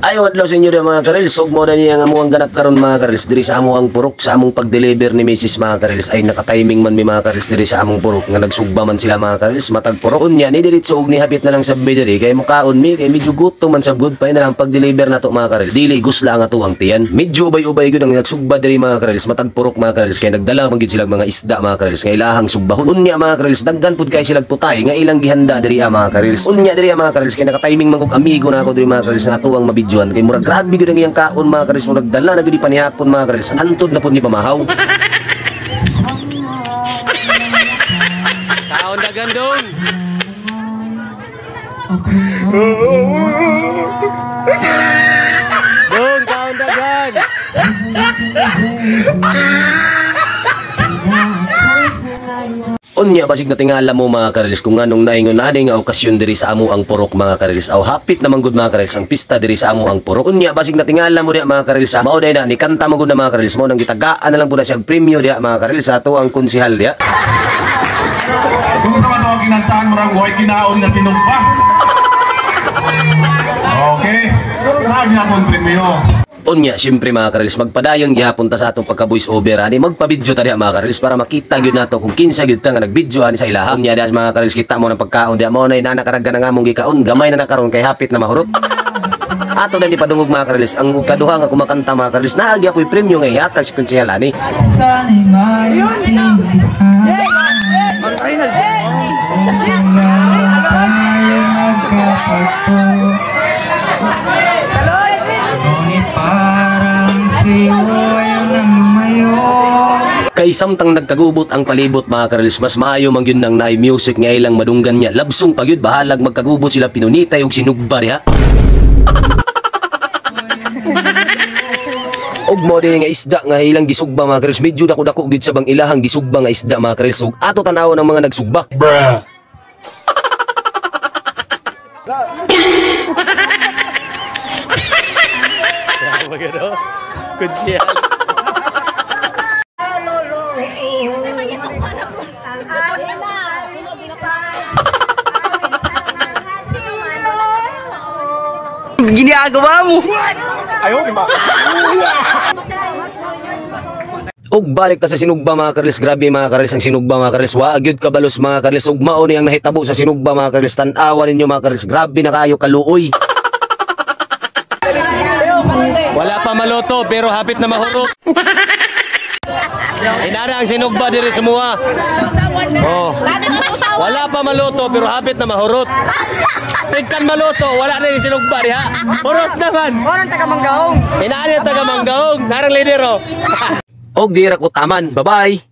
Ayaw adlaw sa inyo din mga karels. Ug mo na niya nga among ganap karon mga karels diri sa among purok sa among pag-deliver ni Mrs. mga karels ay naka-timing man mi mga karels diri sa among purok nga nagsugba man sila mga karels matag purok unya ni diretso og ni hapit na lang sa diri kay mukaon mi kay medyo gutom man sa good pa na lang pag-deliver nato mga karels. Dili gusla nga to ang tiyan. Medyo ubay-ubay gyud ang nagsugba diri mga karels matag purok mga karels kay nagdala man gyud sila mga isda mga karels nga ilahang sugbahon. Unya mga karels daggan pud kay sila putay nga ilang gihanda diri mga karels. Unya diri mga karels kay naka-timing man kog amigo na ako diri mga karels na tuwang mabidyohan kay murag grabe gyud ang iyang kaon mga karels murag dala na gyud panihapon mga karels antod na pud ni pamahaw. Kaon dagan dong. Dong kaon dagan. Unya basig na tingala mo mga karels kung anong naingon ani nga okasyon diri sa amo ang purok mga karels aw hapit naman gud mga karels ang pista diri sa amo ang purok. Unya basig na tingala mo diha mga karels mao day na ni kanta mo gud na mga karels mo nang gitagaan na lang pud siya premyo diha mga karels ato ang konsehal diha. Kung sa mga kinantahan murag way kinaon na sinumpa. Okay. Sabi na akong premyo. Unya, siyempre mga karels, magpadayon gihapon ta sa atong pagka-voice over ani magpa-video ta diha mga karels para makita gyud nato kung kinsa gyud ta nga nag-video ani sa ilaha. Unya diha mga karels kita mo ng pagkaon diha mo na nakaragga na nga mong gikaon gamay na nakaron kay hapit na mahurot. Ato na ni padungog mga karels ang kaduha nga kumakanta mga karels naagya po'y premyo nga ihatag si konsehal ani. Kay samtang nagkagubot ang palibot mga karels mas maayo man gyud nang naay music nga ilang madunggan niya labsong pa gyud bahalag magkagubot sila pinunitay og sinugba diha. Og mo din nga isda nga ilang gisugba mga karels medyo dako-dako gyud sa bang ilahang gisugba nga isda mga karels ug ato tan-awon ang mga nagsugba. Bruh. Bagado. Kuncian. Ginagawa mo. Ayaw di ba? Og balik ta sa sinugba mga karels grabe mga karels ang sinugba mga karels wa gyud kabalos mga karels ug mao ni ang nahitabo sa sinugba mga karels tan-awan ninyo mga karels grabe na kaayo kaluoy. Wala pa maloto pero hapit na mahurot. Inara ang sinugba diri semua. Oh. Wala pa maloto pero hapit na mahurot. Tigkan maloto, wala na yung sinugba diha. Hurot naman. Orang taga Manggahong. Inaani ang taga Manggahong, narang leader oh. Og dira ko taman. Bye-bye.